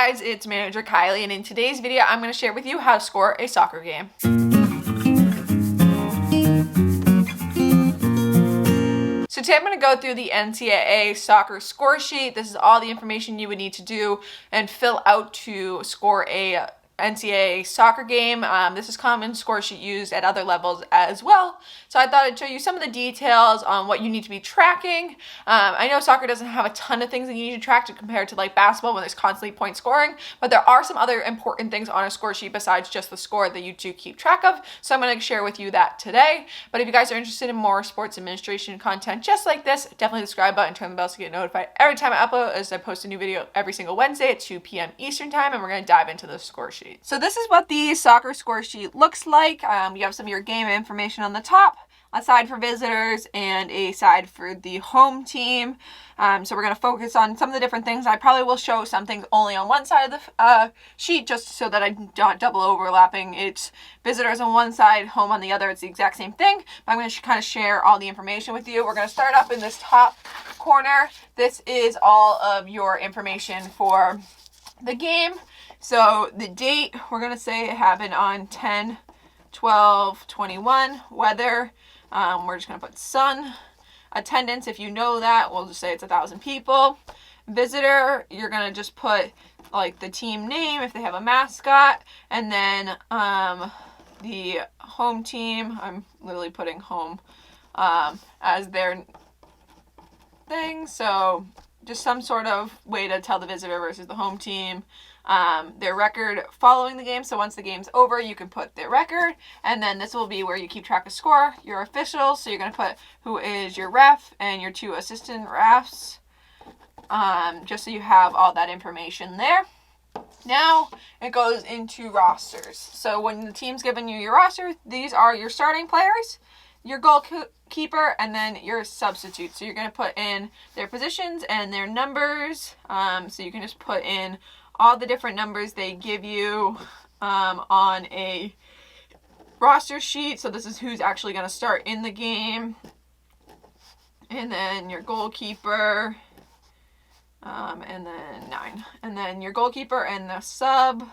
guys, it's Manager Kylie, and in today's video I'm going to share with you how to score a soccer game. So today I'm going to go through the NCAA soccer score sheet. This is all the information you would need to do and fill out to score a NCAA soccer game. This is common score sheet used at other levels as well. So I thought I'd show you some of the details on what you need to be tracking. I know soccer doesn't have a ton of things that you need to track compared to like basketball when there's constantly point scoring, but there are some other important things on a score sheet besides just the score that you do keep track of. So I'm going to share with you that today. But if you guys are interested in more sports administration content just like this, definitely subscribe button, turn the bell to get notified every time I upload, as I post a new video every single Wednesday at 2 p.m. Eastern time, and we're going to dive into the score sheet. So this is what the soccer score sheet looks like. You have some of your game information on the top, a side for visitors and a side for the home team. So we're going to focus on some of the different things. I probably will show some things only on one side of the sheet just so that I'm not double overlapping. It's visitors on one side, home on the other. It's the exact same thing. But I'm going to kind of share all the information with you. We're going to start up in this top corner. This is all of your information for the game. So the date, we're going to say it happened on 10/12/21. Weather, we're just going to put sun. Attendance, if you know that, we'll just say it's 1,000 people. Visitor, you're going to just put like the team name if they have a mascot. And then the home team, I'm literally putting home as their thing. So just some sort of way to tell the visitor versus the home team. Their record following the game. So once the game's over, you can put their record, and then this will be where you keep track of score. Your officials, so you're going to put who is your ref and your 2 assistant refs, just so you have all that information there. Now it goes into rosters. So when the team's giving you your roster, these are your starting players, your goalkeeper, and then your substitute. So you're going to put in their positions and their numbers. So you can just put in all the different numbers they give you on a roster sheet. So this is who's actually going to start in the game. And then your goalkeeper, and then 9. And then your goalkeeper and the sub.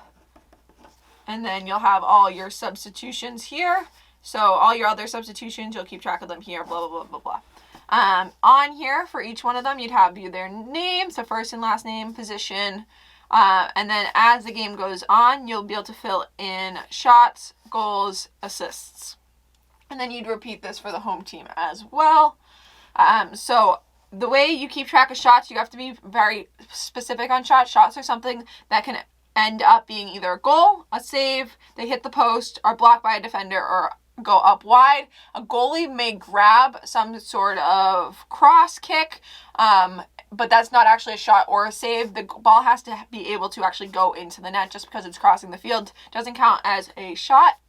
And then you'll have all your substitutions here. So all your other substitutions, you'll keep track of them here, blah, blah, blah, blah, blah. On here, for each one of them, you'd have their name, so first and last name, position. And then as the game goes on, you'll be able to fill in shots, goals, assists. And then you'd repeat this for the home team as well. So the way you keep track of shots, you have to be very specific on shots. Shots are something that can end up being either a goal, a save, they hit the post, are blocked by a defender, or go up wide. A goalie may grab some sort of cross kick, but that's not actually a shot or a save. The ball has to be able to actually go into the net. Just because it's crossing the field doesn't count as a shot.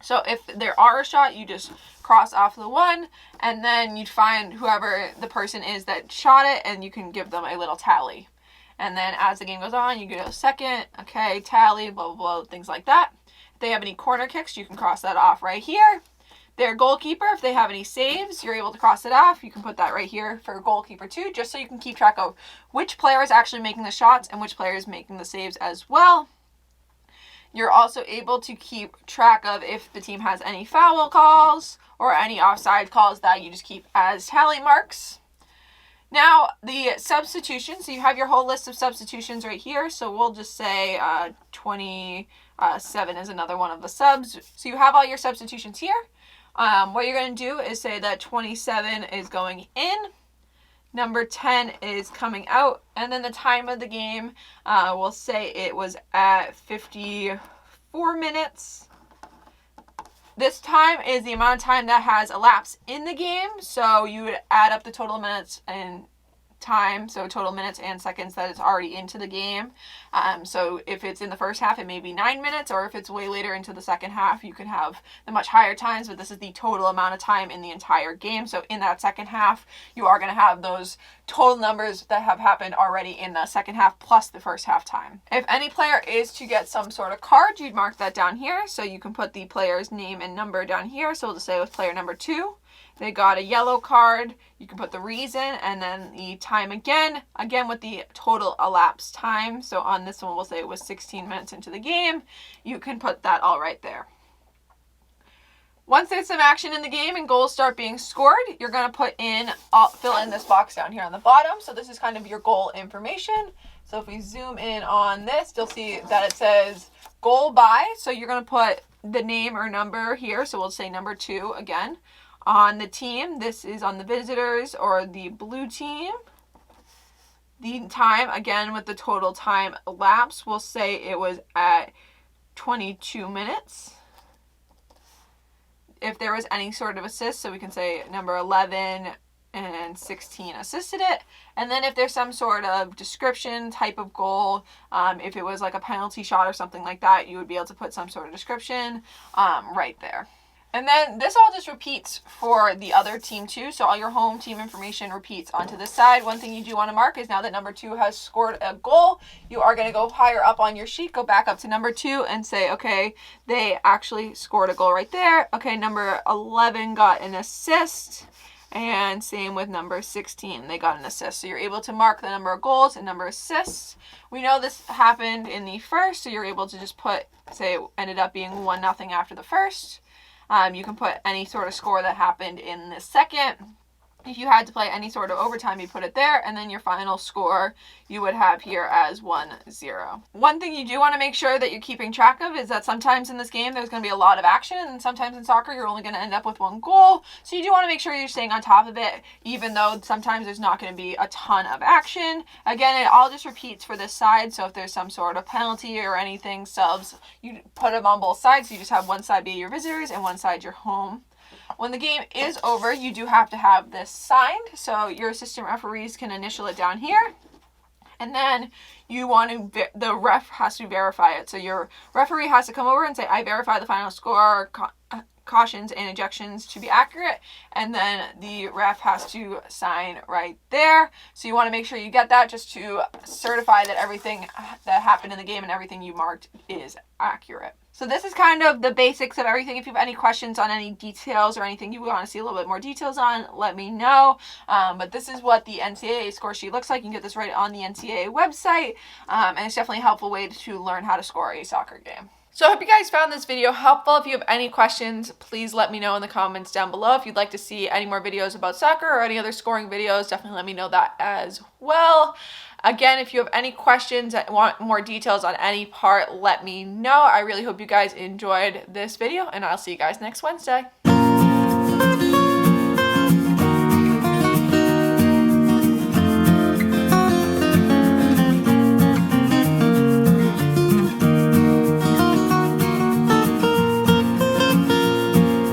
So if there are a shot, you just cross off the one, and then you'd find whoever the person is that shot it, and you can give them a little tally. And then as the game goes on, you go second, okay, tally, blah, blah, blah, things like that. If they have any corner kicks, you can cross that off right here. Their goalkeeper, if they have any saves, you're able to cross it off. You can put that right here for goalkeeper too, just so you can keep track of which player is actually making the shots and which player is making the saves as well. You're also able to keep track of if the team has any foul calls or any offside calls that you just keep as tally marks. Now, the substitutions, so you have your whole list of substitutions right here. So we'll just say 27 is another one of the subs. So you have all your substitutions here. What you're going to do is say that 27 is going in, number 10 is coming out, and then the time of the game, we'll say it was at 54 minutes. This time is the amount of time that has elapsed in the game, so you would add up the total minutes and time, so total minutes and seconds that it's already into the game. So if it's in the first half, it may be 9 minutes, or if it's way later into the second half, you can have the much higher times, but this is the total amount of time in the entire game. So in that second half, you are going to have those total numbers that have happened already in the second half plus the first half time. If any player is to get some sort of card, you'd mark that down here. So you can put the player's name and number down here. So we'll just say it was player number 2. they got a yellow card, you can put the reason and then the time again with the total elapsed time. So on this one, we'll say it was 16 minutes into the game. You can put that all right there. Once there's some action in the game and goals start being scored, you're going to fill in this box down here on the bottom. So this is kind of your goal information. So if we zoom in on this, you'll see that it says goal by. So you're going to put the name or number here. So we'll say number 2 again. On the team, this is on the visitors or the blue team. The time, again, with the total time elapsed, we'll say it was at 22 minutes. If there was any sort of assist, so we can say number 11 and 16 assisted it. And then if there's some sort of description type of goal, if it was like a penalty shot or something like that, you would be able to put some sort of description right there. And then this all just repeats for the other team too. So all your home team information repeats onto this side. One thing you do want to mark is now that number 2 has scored a goal, you are going to go higher up on your sheet, go back up to number 2 and say, okay, they actually scored a goal right there. Okay, number 11 got an assist. And same with number 16, they got an assist. So you're able to mark the number of goals and number of assists. We know this happened in the first, so you're able to just put, say it ended up being 1-0 after the first. You can put any sort of score that happened in the second. If you had to play any sort of overtime, you put it there, and then your final score you would have here as 1-0. One thing you do want to make sure that you're keeping track of is that sometimes in this game there's going to be a lot of action, and sometimes in soccer you're only going to end up with 1 goal. So you do want to make sure you're staying on top of it, even though sometimes there's not going to be a ton of action. Again, it all just repeats for this side, so if there's some sort of penalty or anything, subs, you put them on both sides, so you just have one side be your visitors and one side your home. When the game is over, you do have to have this signed, so your assistant referees can initial it down here. And then you want to, the ref has to verify it. So your referee has to come over and say, I verify the final score, cautions and ejections to be accurate. And then the ref has to sign right there. So you want to make sure you get that just to certify that everything that happened in the game and everything you marked is accurate. So this is kind of the basics of everything. If you have any questions on any details or anything you want to see a little bit more details on, let me know. But this is what the NCAA score sheet looks like. You can get this right on the NCAA website. And it's definitely a helpful way to learn how to score a soccer game. So I hope you guys found this video helpful. If you have any questions, please let me know in the comments down below. If you'd like to see any more videos about soccer or any other scoring videos, definitely let me know that as well. Again, if you have any questions and want more details on any part, let me know. I really hope you guys enjoyed this video, and I'll see you guys next Wednesday.